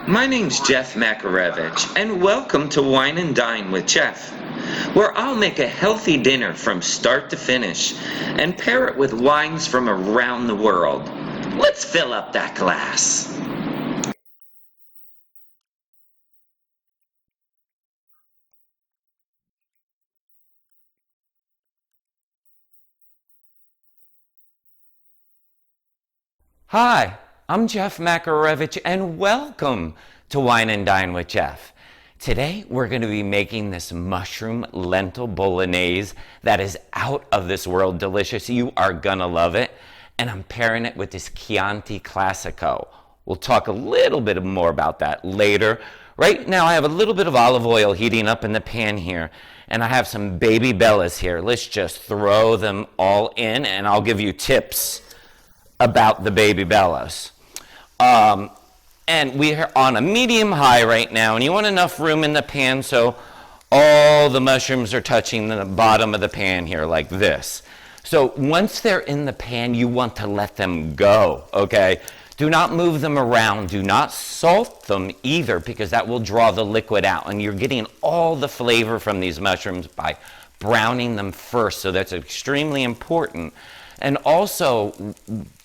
My name's Jeff Makarevich, and welcome to Wine and Dine with Jeff, where I'll make a healthy dinner from start to finish and pair it with wines from around the world. Let's fill up that glass. Hi, I'm Jeff Makarevich, and welcome to Wine and Dine with Jeff. Today, we're going to be making this mushroom lentil bolognese that is out of this world delicious. You are going to love it. And I'm pairing it with this Chianti Classico. We'll talk a little bit more about that later. Right now, I have a little bit of olive oil heating up in the pan here, and I have some baby bellas here. Let's just throw them all in, and I'll give you tips about the baby bellas. And we're on a medium high right now, and you want enough room in the pan so all the mushrooms are touching the bottom of the pan here like this. So once they're in the pan, you want to let them go, okay? Do not move them around. Do not salt them either, because that will draw the liquid out, and you're getting all the flavor from these mushrooms by browning them first, so that's extremely important. And also,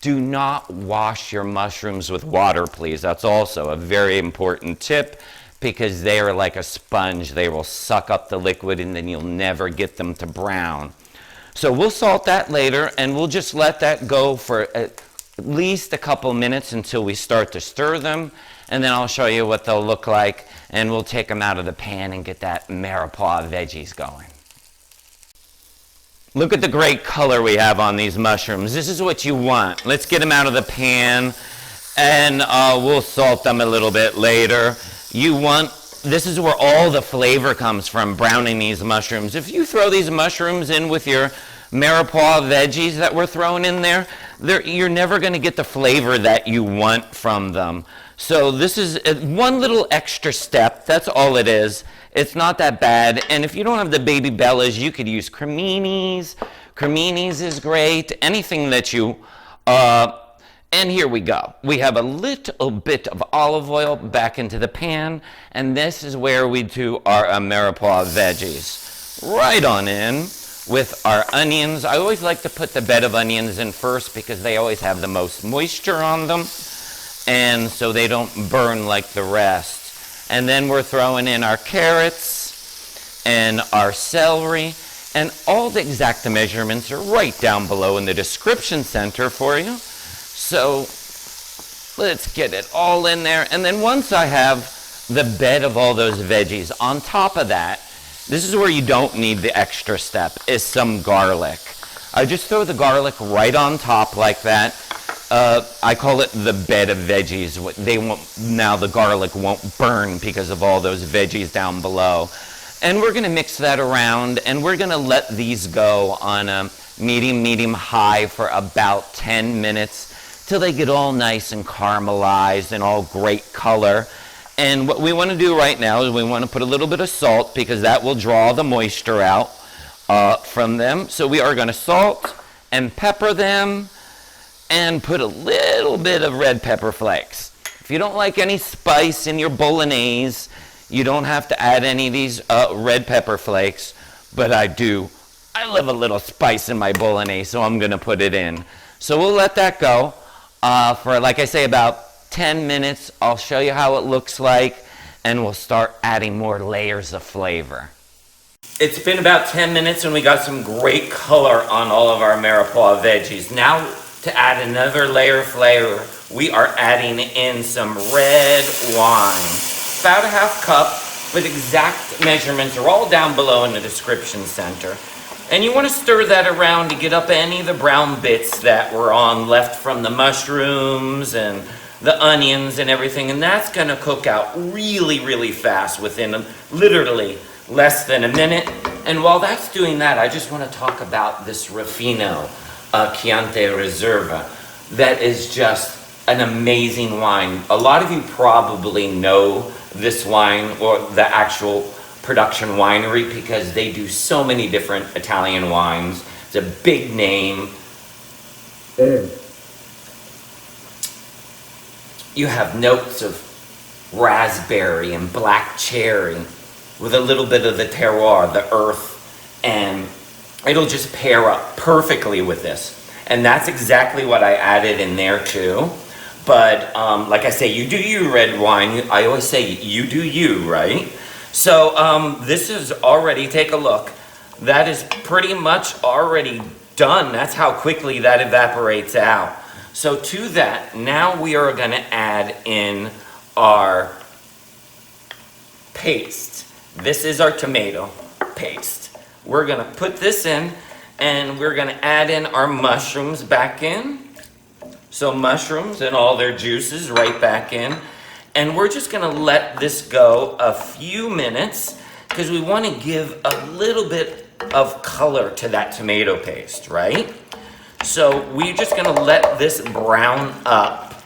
do not wash your mushrooms with water, please. That's also a very important tip, because they are like a sponge. They will suck up the liquid, and then you'll never get them to brown. So we'll salt that later, and we'll just let that go for at least a couple minutes until we start to stir them, and then I'll show you what they'll look like, and we'll take them out of the pan and get that mirepoix veggies going. Look at the great color we have on these mushrooms. This is what you want. Let's get them out of the pan, and we'll salt them a little bit later. This is where all the flavor comes from, browning these mushrooms. If you throw these mushrooms in with your mirepoix veggies that we're throwing in there, you're never going to get the flavor that you want from them. So this is one little extra step. That's all it is. It's not that bad. And if you don't have the baby bellas, you could use creminis. Creminis is great. Anything that you... and here we go. We have a little bit of olive oil back into the pan. And this is where we do our mirepoix veggies. Right on in with our onions. I always like to put the bed of onions in first, because they always have the most moisture on them, and so they don't burn like the rest. And then we're throwing in our carrots and our celery, and all the exact measurements are right down below in the description center for you. So let's get it all in there. And then once I have the bed of all those veggies, on top of that, this is where you don't need the extra step, is some garlic. I just throw the garlic right on top like that. I call it the bed of veggies. Now the garlic won't burn because of all those veggies down below. And we're going to mix that around, and we're going to let these go on a medium high for about 10 minutes till they get all nice and caramelized and all great color. And what we want to do right now is we want to put a little bit of salt, because that will draw the moisture out from them. So we are going to salt and pepper them, and put a little bit of red pepper flakes. If you don't like any spice in your bolognese, you don't have to add any of these red pepper flakes, but I do. I love a little spice in my bolognese, so I'm going to put it in. So we'll let that go for, like I say, about 10 minutes. I'll show you how it looks like, and we'll start adding more layers of flavor. It's been about 10 minutes, and we got some great color on all of our mirepoix veggies. Now, to add another layer of flavor, we are adding in some red wine. About a half cup, but exact measurements are all down below in the description center. And you want to stir that around to get up any of the brown bits that were left from the mushrooms and the onions and everything. And that's going to cook out really fast within literally less than a minute. And while that's doing that, I just want to talk about this Ruffino Chianti Riserva. That is just an amazing wine. A lot of you probably know this wine, or the actual production winery, because they do so many different Italian wines. It's a big name. You have notes of raspberry and black cherry with a little bit of the terroir, the earth, and it'll just pair up perfectly with this. And that's exactly what I added in there too. But like I say, you do you, red wine. I always say you do you, right? So this is already, take a look. That is pretty much already done. That's how quickly that evaporates out. So to that, now we are going to add in our paste. This is our tomato paste. We're going to put this in, and we're going to add in our mushrooms back in. So mushrooms and all their juices right back in. And we're just going to let this go a few minutes because we want to give a little bit of color to that tomato paste, right? So we're just going to let this brown up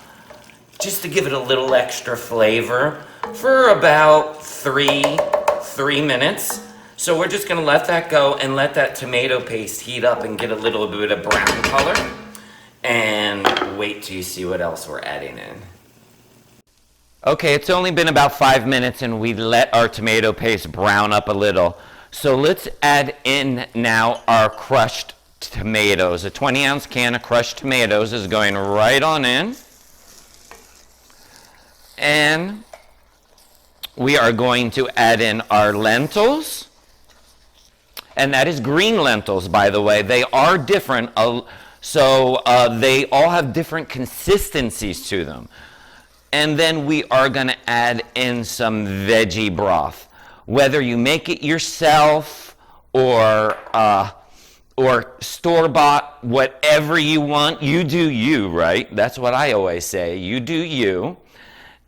just to give it a little extra flavor for about three minutes. So we're just going to let that go and let that tomato paste heat up and get a little bit of brown color. And wait till you see what else we're adding in. Okay, it's only been about 5 minutes and we let our tomato paste brown up a little. So let's add in now our crushed tomatoes. A 20-ounce can of crushed tomatoes is going right on in. And we are going to add in our lentils. And that is green lentils, by the way. They are different. So they all have different consistencies to them. And then we are going to add in some veggie broth. Whether you make it yourself or store-bought, whatever you want, you do you, right? That's what I always say. You do you.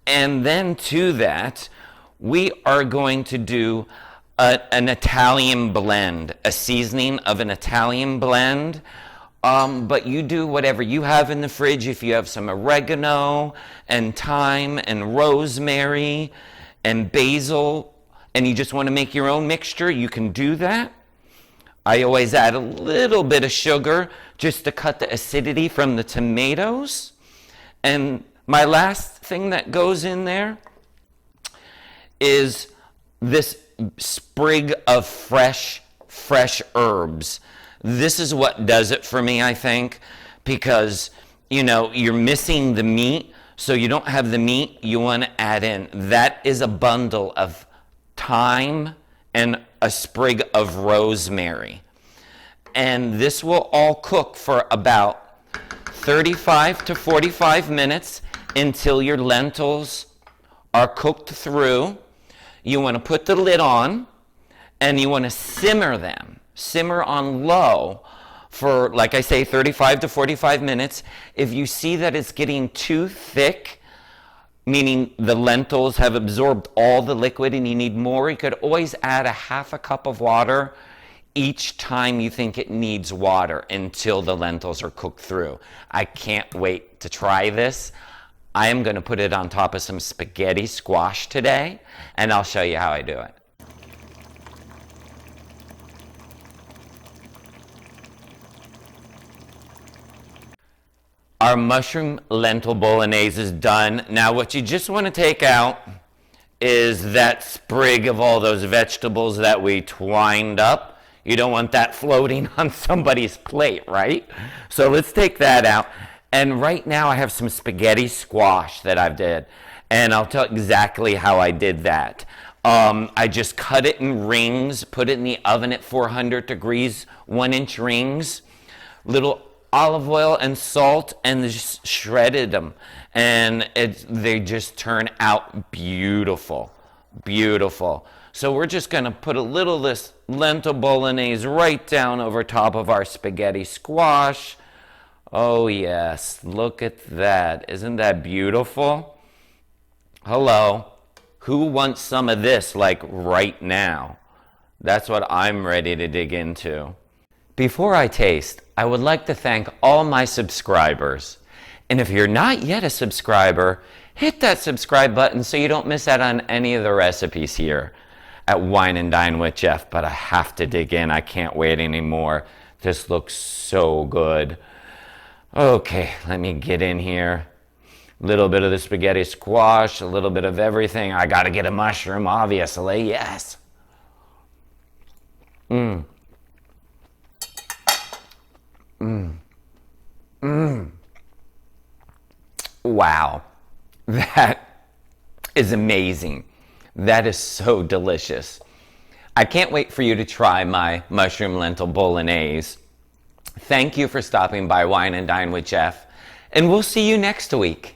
And then to that, we are going to do an Italian blend, a seasoning of an Italian blend. But you do whatever you have in the fridge. If you have some oregano and thyme and rosemary and basil, and you just want to make your own mixture, you can do that. I always add a little bit of sugar just to cut the acidity from the tomatoes. And my last thing that goes in there is this sprig of fresh herbs. This is what does it for me, I think, because, you're missing the meat, so you don't have the meat you want to add in. That is a bundle of thyme and a sprig of rosemary. And this will all cook for about 35 to 45 minutes until your lentils are cooked through. You want to put the lid on, and you want to simmer them. Simmer on low for, like I say, 35 to 45 minutes. If you see that it's getting too thick, meaning the lentils have absorbed all the liquid and you need more, you could always add a half a cup of water each time you think it needs water until the lentils are cooked through. I can't wait to try this. I am going to put it on top of some spaghetti squash today, and I'll show you how I do it. Our mushroom lentil bolognese is done. Now what you just want to take out is that sprig of all those vegetables that we twined up. You don't want that floating on somebody's plate, right? So let's take that out. And right now I have some spaghetti squash that I've did. And I'll tell exactly how I did that. I just cut it in rings, put it in the oven at 400 degrees, 1-inch rings, little olive oil and salt, and just shredded them, and they just turn out beautiful, beautiful. So we're just going to put a little of this lentil bolognese right down over top of our spaghetti squash. Oh yes, look at that. Isn't that beautiful? Hello, who wants some of this like right now? That's what I'm ready to dig into. Before I taste, I would like to thank all my subscribers. And if you're not yet a subscriber, hit that subscribe button so you don't miss out on any of the recipes here at Wine and Dine with Jeff. But I have to dig in. I can't wait anymore. This looks so good. Okay, let me get in here. little bit of the spaghetti squash, a little bit of everything. I gotta get a mushroom, obviously, yes. Wow, that is amazing. That is so delicious. I can't wait for you to try my mushroom lentil bolognese. Thank you for stopping by Wine and Dine with Jeff, and we'll see you next week.